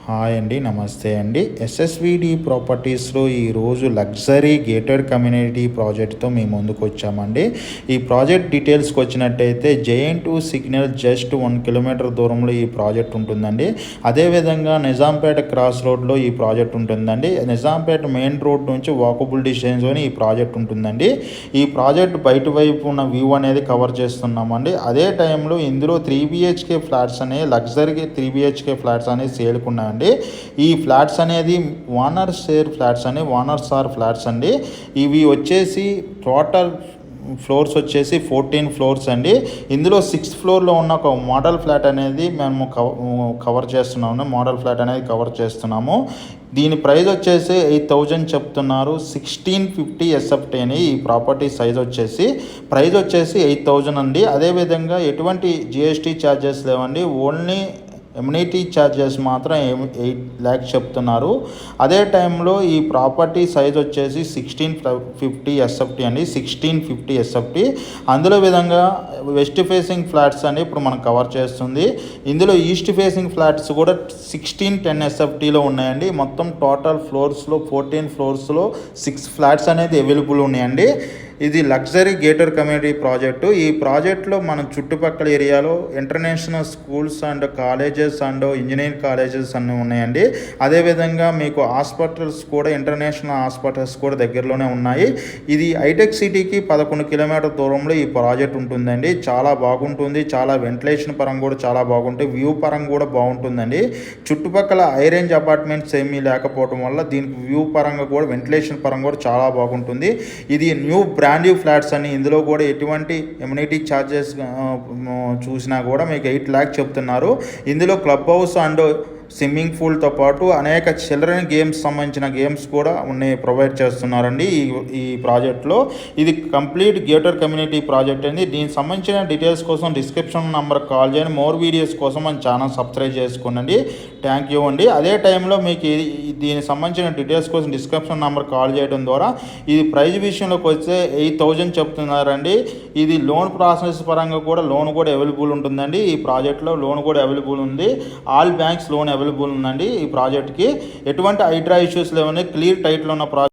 Hi అండి, నమస్తే అండి. ఎస్ఎస్విడి ప్రాపర్టీస్లో ఈరోజు లగ్జరీ గేటెడ్ కమ్యూనిటీ ప్రాజెక్ట్తో మేము ముందుకు వచ్చామండి. ఈ ప్రాజెక్ట్ డీటెయిల్స్కి వచ్చినట్టయితే JN2 సిగ్నల్ జస్ట్ 1 కిలోమీటర్ దూరంలో ఈ ప్రాజెక్ట్ ఉంటుందండి. అదేవిధంగా నిజాంపేట క్రాస్ రోడ్లో ఈ ప్రాజెక్ట్ ఉంటుందండి. నిజాంపేట మెయిన్ రోడ్ నుంచి వాకబుల్ డిస్టెన్స్లోని ఈ ప్రాజెక్ట్ ఉంటుందండి. ఈ ప్రాజెక్ట్ బయట వైపు ఉన్న వ్యూ అనేది కవర్ చేస్తున్నామండి. అదే టైంలో ఇందులో 3 BHK ఫ్లాట్స్ అనేవి లగ్జరీ 3 BHK ఫ్లాట్స్ అనేవి సేల్కున్నాయండి. ఈ ఫ్లాట్స్ అనేది ఓనర్ షేర్ ఫ్లాట్స్ అని ఓనర్స్ ఆర్ ఫ్లాట్స్ అండి. ఇవి వచ్చేసి టోటల్ ఫ్లోర్స్ వచ్చేసి 14 ఫ్లోర్స్ అండి. ఇందులో 6th ఫ్లోర్లో ఉన్న ఒక మోడల్ ఫ్లాట్ అనేది మేము కవర్ చేస్తున్నాము. మోడల్ ఫ్లాట్ అనేది కవర్ చేస్తున్నాము. దీని ప్రైస్ వచ్చేసి 8,000 చెప్తున్నారు. 1650 SFT అని ఈ ప్రాపర్టీ సైజ్ వచ్చేసి ప్రైస్ వచ్చేసి 8,000 అండి. అదేవిధంగా ఎటువంటి GST ఛార్జెస్ లేవండి. ఓన్లీ ఎమ్యూనిటీ ఛార్జెస్ మాత్రం 8 lakhs చెప్తున్నారు. అదే టైంలో ఈ ప్రాపర్టీ సైజ్ వచ్చేసి 1650 SFT అండి. 1650 SFT. అందులో విధంగా వెస్ట్ ఫేసింగ్ ఫ్లాట్స్ అని ఇప్పుడు మనం కవర్ చేస్తుంది. ఇందులో ఈస్ట్ ఫేసింగ్ ఫ్లాట్స్ కూడా 1610 SFTలో ఉన్నాయండి. మొత్తం టోటల్ ఫ్లోర్స్లో 14 ఫ్లోర్స్లో 6 ఫ్లాట్స్ అనేది అవైలబుల్ ఉన్నాయండి. ఇది లగ్జరీ గేటెడ్ కమ్యూనిటీ ప్రాజెక్టు. ఈ ప్రాజెక్ట్లో మన చుట్టుపక్కల ఏరియాలో international schools and colleges and engineering colleges అన్నీ ఉన్నాయండి. అదేవిధంగా మీకు హాస్పిటల్స్ కూడా ఇంటర్నేషనల్ హాస్పిటల్స్ కూడా దగ్గరలోనే ఉన్నాయి. ఇది హైటెక్ సిటీకి 11 కిలోమీటర్ దూరంలో ఈ ప్రాజెక్ట్ ఉంటుందండి. చాలా బాగుంటుంది. చాలా వెంటిలేషన్ పరంగా కూడా చాలా బాగుంటుంది. వ్యూ పరంగా కూడా బాగుంటుందండి. చుట్టుపక్కల హై రేంజ్ అపార్ట్మెంట్స్ ఏమీ లేకపోవడం వల్ల దీనికి వ్యూ పరంగా కూడా వెంటిలేషన్ పరంగా కూడా చాలా బాగుంటుంది. ఇది న్యూ బ్రాండ్ న్యూ ఫ్లాట్స్ అని ఇందులో కూడా ఎటువంటి ఎమ్యూనిటీ ఛార్జెస్ చూసినా కూడా మీకు 8 lakhs చెప్తున్నారు. ఇందులో క్లబ్ హౌస్ అండ్ స్విమ్మింగ్ పూల్తో పాటు అనేక చిల్డ్రన్ గేమ్స్ సంబంధించిన గేమ్స్ కూడా ప్రొవైడ్ చేస్తున్నారండి ఈ ప్రాజెక్ట్లో. ఇది కంప్లీట్ గేటెడ్ కమ్యూనిటీ ప్రాజెక్ట్ అండి. దీనికి సంబంధించిన డీటెయిల్స్ కోసం డిస్క్రిప్షన్ నెంబర్కి కాల్ చేయండి. మోర్ వీడియోస్ కోసం మన ఛానల్ సబ్స్క్రైబ్ చేసుకోండి. థ్యాంక్ యూ అండి. అదే టైంలో మీకు దీనికి సంబంధించిన డీటెయిల్స్ కోసం డిస్క్రిప్షన్ నెంబర్ కాల్ చేయడం ద్వారా ఇది ప్రైజ్ విషయంలోకి వస్తే 8,000 చెప్తున్నారండి. ఇది లోన్ ప్రాసెస్ పరంగా కూడా లోన్ కూడా అవైలబుల్ ఉంటుందండి. ఈ ప్రాజెక్ట్లో లోన్ కూడా అవైలబుల్ ఉంది. ఆల్ బ్యాంక్స్ లోన్ అవైలబుల్ ఉందండి. ఈ ప్రాజెక్ట్కి ఎటువంటి హైడ్రా ఇష్యూస్ లేవని క్లియర్ టైటిల్ ఉన్న ప్రాజెక్ట్